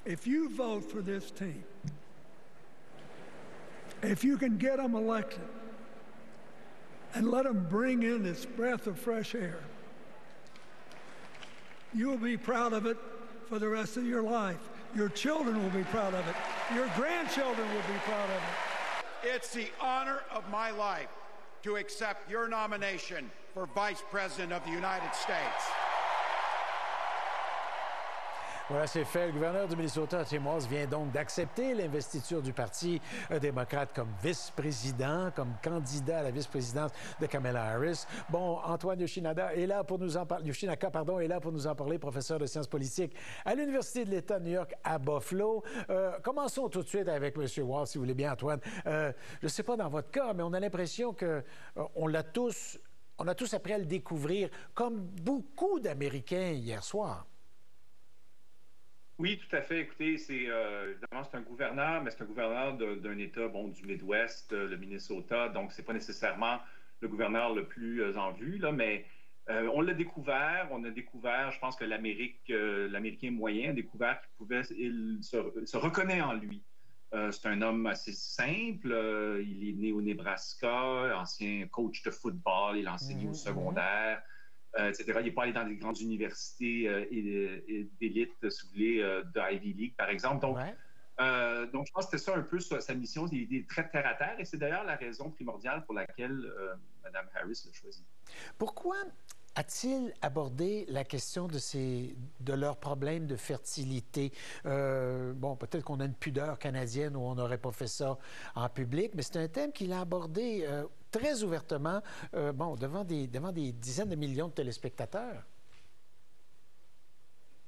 if you vote for this team, if you can get them elected and let them bring in this breath of fresh air, you will be proud of it for the rest of your life. Your children will be proud of it. Your grandchildren will be proud of it. It's the honor of my life to accept your nomination for Vice President of the United States. Voilà, c'est fait. Le gouverneur du Minnesota, Tim Walz, vient donc d'accepter l'investiture du Parti démocrate comme vice-président, comme candidat à la vice-présidence de Kamala Harris. Bon, Antoine Yoshinaka est là pour nous en parler, professeur de sciences politiques à l'Université de l'État de New York à Buffalo. Commençons tout de suite avec M. Walz, si vous voulez bien, Antoine. Je ne sais pas dans votre cas, mais on a l'impression qu'on a tous appris à le découvrir, comme beaucoup d'Américains hier soir. Oui, tout à fait. Écoutez, évidemment, c'est un gouverneur, mais c'est un gouverneur d'un État, du Midwest, le Minnesota, donc c'est pas nécessairement le gouverneur le plus en vue, là, mais on l'a découvert. On a découvert, je pense que l'Américain moyen a découvert il se reconnaît en lui. C'est un homme assez simple. Il est né au Nebraska, ancien coach de football, il a enseigné au secondaire. Etc. Il n'est pas allé dans des grandes universités d'élite, si vous voulez, de Ivy League, par exemple. Donc, je pense que c'était ça un peu sa mission. Il est très terre à terre et c'est d'ailleurs la raison primordiale pour laquelle Mme Harris l'a choisi. Pourquoi a-t-il abordé la question de leurs problèmes de fertilité? Peut-être qu'on a une pudeur canadienne où on n'aurait pas fait ça en public, mais c'est un thème qu'il a abordé très ouvertement devant des dizaines de millions de téléspectateurs.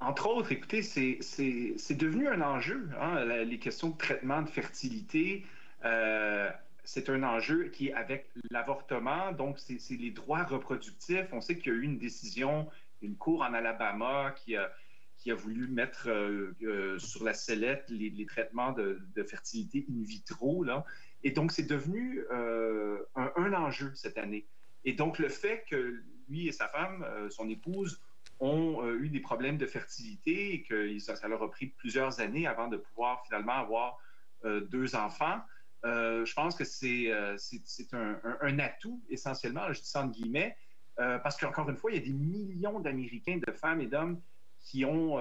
Entre autres, écoutez, c'est devenu un enjeu, les questions de traitement de fertilité. C'est un enjeu qui est avec l'avortement, donc c'est les droits reproductifs. On sait qu'il y a eu une décision, une cour en Alabama qui a voulu mettre sur la sellette les traitements de fertilité in vitro, là. Et donc, c'est devenu un enjeu cette année. Et donc, le fait que lui et sa femme, son épouse, ont eu des problèmes de fertilité et que ça leur a pris plusieurs années avant de pouvoir finalement avoir 2 enfants, je pense que c'est un atout, essentiellement, je dis ça entre guillemets, parce qu'encore une fois, il y a des millions d'Américains, de femmes et d'hommes qui font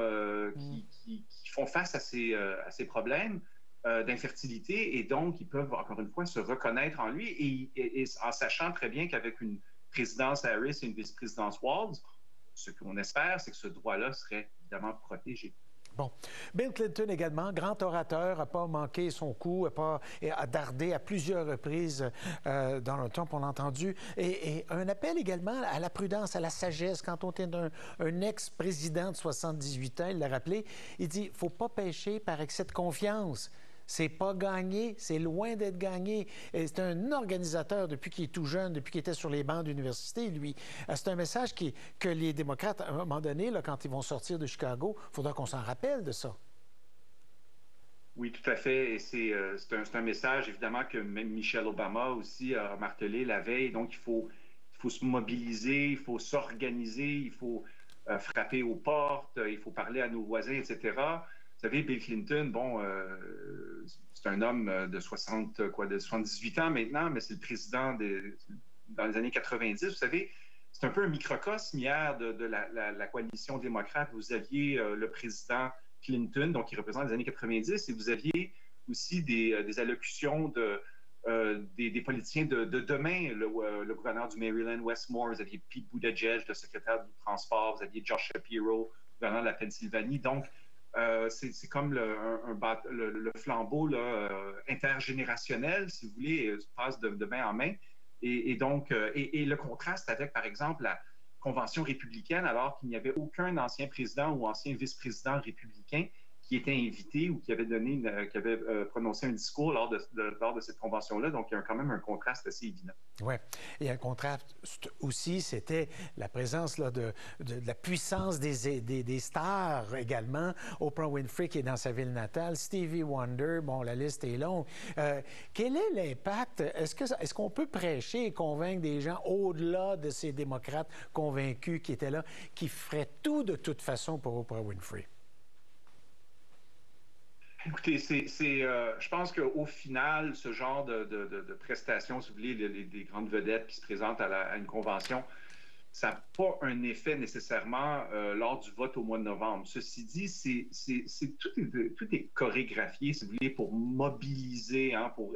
face à ces problèmes d'infertilité et donc ils peuvent, encore une fois, se reconnaître en lui et en sachant très bien qu'avec une présidence Harris et une vice-présidence Walz, ce qu'on espère, c'est que ce droit-là serait évidemment protégé. Bon. Bill Clinton également, grand orateur, n'a pas manqué son coup, a dardé à plusieurs reprises dans le temps, on l'a entendu. Et un appel également à la prudence, à la sagesse. Quand on est un ex-président de 78 ans, il l'a rappelé, il dit « il ne faut pas pécher par excès de confiance ». C'est pas gagné, c'est loin d'être gagné. C'est un organisateur depuis qu'il est tout jeune, depuis qu'il était sur les bancs d'université, lui. C'est un message que les démocrates, à un moment donné, là, quand ils vont sortir de Chicago, il faudra qu'on s'en rappelle de ça. Oui, tout à fait. Et c'est un message, évidemment, que même Michelle Obama aussi a martelé la veille. Donc, il faut se mobiliser, il faut s'organiser, il faut frapper aux portes, il faut parler à nos voisins, etc. Vous savez, Bill Clinton, c'est un homme de 78 ans maintenant, mais c'est le président dans les années 90. Vous savez, c'est un peu un microcosme hier de la coalition démocrate. Vous aviez le président Clinton, donc qui représente les années 90, et vous aviez aussi des allocutions des politiciens de demain, le gouverneur du Maryland, Wes Moore, vous aviez Pete Buttigieg, le secrétaire du transport, vous aviez Josh Shapiro, gouverneur de la Pennsylvanie. Donc, c'est comme le flambeau là, intergénérationnel, si vous voulez, se passe de main en main. Et donc, le contraste avec, par exemple, la Convention républicaine, alors qu'il n'y avait aucun ancien président ou ancien vice-président républicain qui était invité ou qui avait prononcé un discours lors de cette convention-là. Donc, il y a quand même un contraste assez évident. Oui. Et un contraste aussi, c'était la présence là, de la puissance des stars également. Oprah Winfrey qui est dans sa ville natale, Stevie Wonder, bon, la liste est longue. Quel est l'impact? Est-ce qu'on peut prêcher et convaincre des gens au-delà de ces démocrates convaincus qui étaient là, qui feraient tout de toute façon pour Oprah Winfrey? Écoutez, je pense qu'au final, ce genre de prestations, si vous voulez, des grandes vedettes qui se présentent à une convention, ça n'a pas un effet nécessairement lors du vote au mois de novembre. Ceci dit, tout est chorégraphié, si vous voulez, pour mobiliser, hein, pour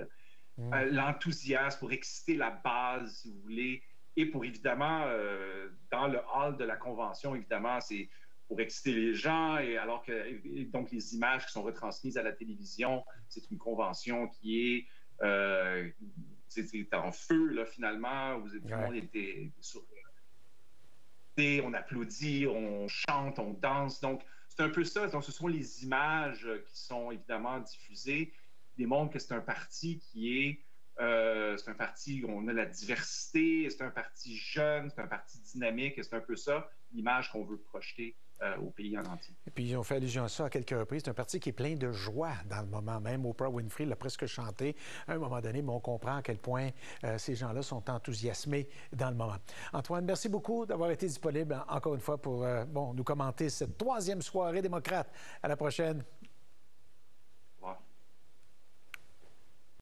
l'enthousiasme, pour exciter la base, si vous voulez, et pour évidemment, dans le hall de la convention, évidemment, c'est pour exciter les gens, et donc les images qui sont retransmises à la télévision, c'est une convention qui c'est en feu, là, finalement, tout le monde était sur... On applaudit, on chante, on danse. Donc, c'est un peu ça. Donc, ce sont les images qui sont évidemment diffusées, qui démontrent que c'est un parti c'est un parti où on a la diversité, c'est un parti jeune, c'est un parti dynamique, et c'est un peu ça, l'image qu'on veut projeter au pays en entier. Et puis, ils ont fait allusion à ça à quelques reprises. C'est un parti qui est plein de joie dans le moment. Même Oprah Winfrey l'a presque chanté à un moment donné, mais on comprend à quel point ces gens-là sont enthousiasmés dans le moment. Antoine, merci beaucoup d'avoir été disponible encore une fois pour nous commenter cette 3e soirée démocrate. À la prochaine.